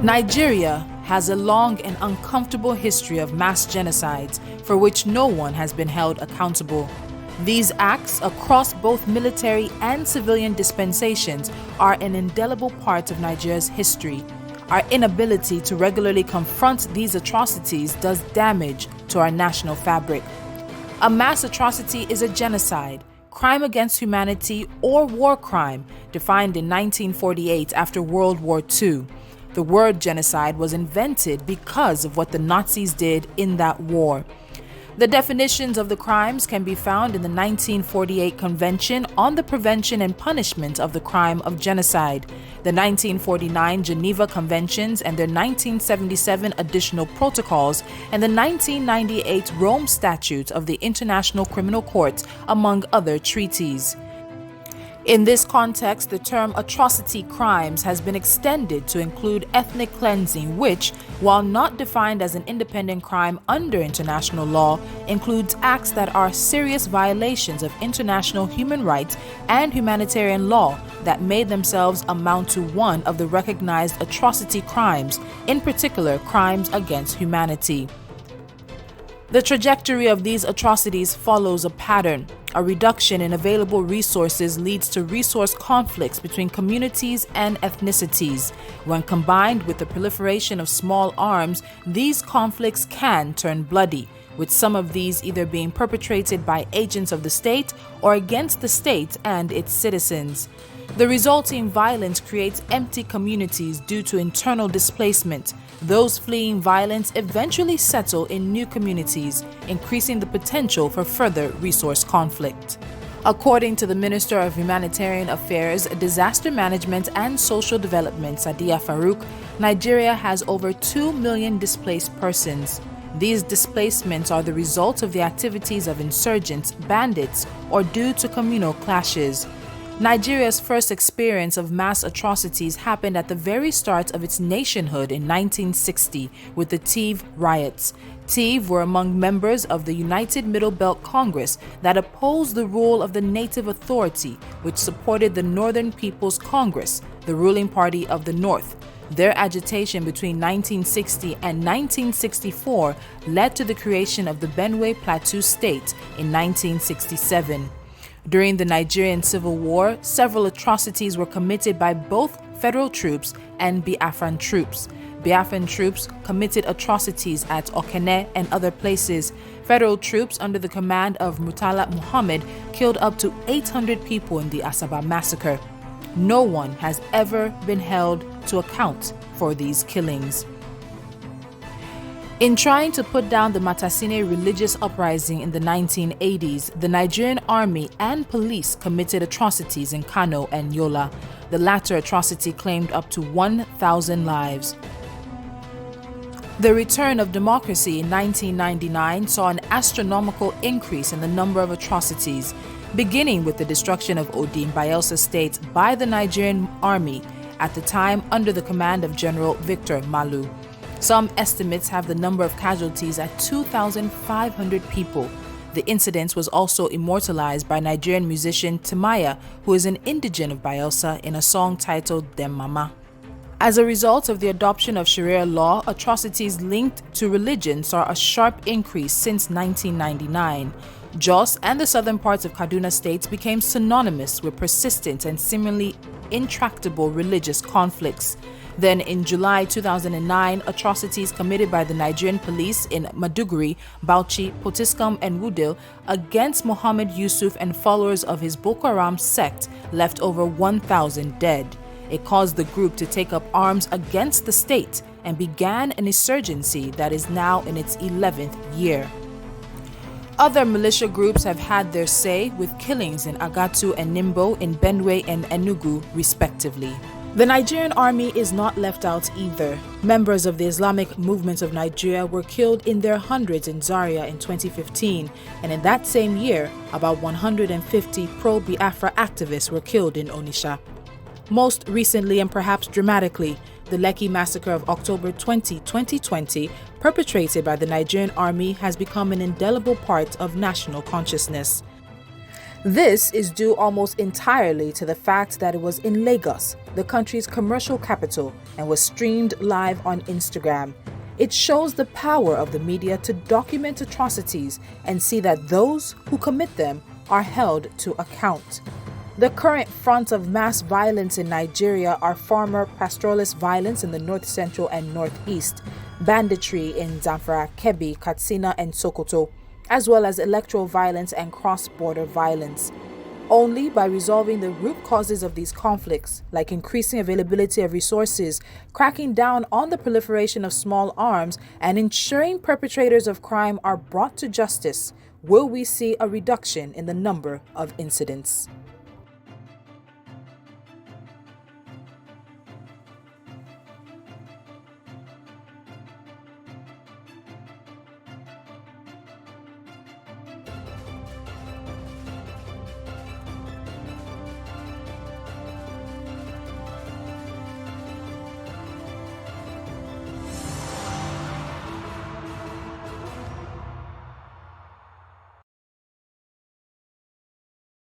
Nigeria has a long and uncomfortable history of mass genocides for which no one has been held accountable. These acts, across both military and civilian dispensations, are an indelible part of Nigeria's history. Our inability to regularly confront these atrocities does damage to our national fabric. A mass atrocity is a genocide, crime against humanity, or war crime, defined in 1948 after World War II. The word genocide was invented because of what the Nazis did in that war. The definitions of the crimes can be found in the 1948 Convention on the Prevention and Punishment of the Crime of Genocide, the 1949 Geneva Conventions and their 1977 additional protocols, and the 1998 Rome Statute of the International Criminal Court, among other treaties. In this context, the term atrocity crimes has been extended to include ethnic cleansing, which, while not defined as an independent crime under international law, includes acts that are serious violations of international human rights and humanitarian law that may themselves amount to one of the recognized atrocity crimes, in particular crimes against humanity. The trajectory of these atrocities follows a pattern. A reduction in available resources leads to resource conflicts between communities and ethnicities. When combined with the proliferation of small arms, these conflicts can turn bloody, with some of these either being perpetrated by agents of the state or against the state and its citizens. The resulting violence creates empty communities due to internal displacement. Those fleeing violence eventually settle in new communities, increasing the potential for further resource conflict. According to the Minister of Humanitarian Affairs, Disaster Management and Social Development, Sadiya Farouk, Nigeria has over 2 million displaced persons. These displacements are the result of the activities of insurgents, bandits, or due to communal clashes. Nigeria's first experience of mass atrocities happened at the very start of its nationhood in 1960 with the Tiv riots. Tiv were among members of the United Middle Belt Congress that opposed the rule of the Native Authority, which supported the Northern People's Congress, the ruling party of the North. Their agitation between 1960 and 1964 led to the creation of the Benue Plateau State in 1967. During the Nigerian Civil War, several atrocities were committed by both federal troops and Biafran troops. Biafran troops committed atrocities at Okene and other places. Federal troops under the command of Murtala Muhammad killed up to 800 people in the Asaba massacre. No one has ever been held to account for these killings. In trying to put down the Matasine religious uprising in the 1980s, the Nigerian army and police committed atrocities in Kano and Yola. The latter atrocity claimed up to 1,000 lives. The return of democracy in 1999 saw an astronomical increase in the number of atrocities, beginning with the destruction of Odi in Bayelsa State by the Nigerian army, at the time under the command of General Victor Malu. Some estimates have the number of casualties at 2,500 people. The incident was also immortalized by Nigerian musician Timaya, who is an indigene of Bayelsa, in a song titled Dem Mama. As a result of the adoption of Sharia law, atrocities linked to religion saw a sharp increase since 1999. Jos and the southern parts of Kaduna State became synonymous with persistent and seemingly intractable religious conflicts. Then in July 2009, atrocities committed by the Nigerian police in Maduguri, Bauchi, Potiskum and Wudil against Mohammed Yusuf and followers of his Boko Haram sect left over 1,000 dead. It caused the group to take up arms against the state and began an insurgency that is now in its 11th year. Other militia groups have had their say, with killings in Agatu and Nimbo, in Benue and Enugu, respectively. The Nigerian army is not left out either. Members of the Islamic Movement of Nigeria were killed in their hundreds in Zaria in 2015, and in that same year, about 150 pro-Biafra activists were killed in Onitsha. Most recently and perhaps dramatically, the Lekki massacre of October 20, 2020, perpetrated by the Nigerian army, has become an indelible part of national consciousness. This is due almost entirely to the fact that it was in Lagos, the country's commercial capital, and was streamed live on Instagram. It shows the power of the media to document atrocities and see that those who commit them are held to account. The current front of mass violence in Nigeria are former pastoralist violence in the north central and northeast, banditry in Zamfara, Kebbi, Katsina, and Sokoto, as well as electoral violence and cross-border violence. Only by resolving the root causes of these conflicts, like increasing availability of resources, cracking down on the proliferation of small arms, and ensuring perpetrators of crime are brought to justice, will we see a reduction in the number of incidents.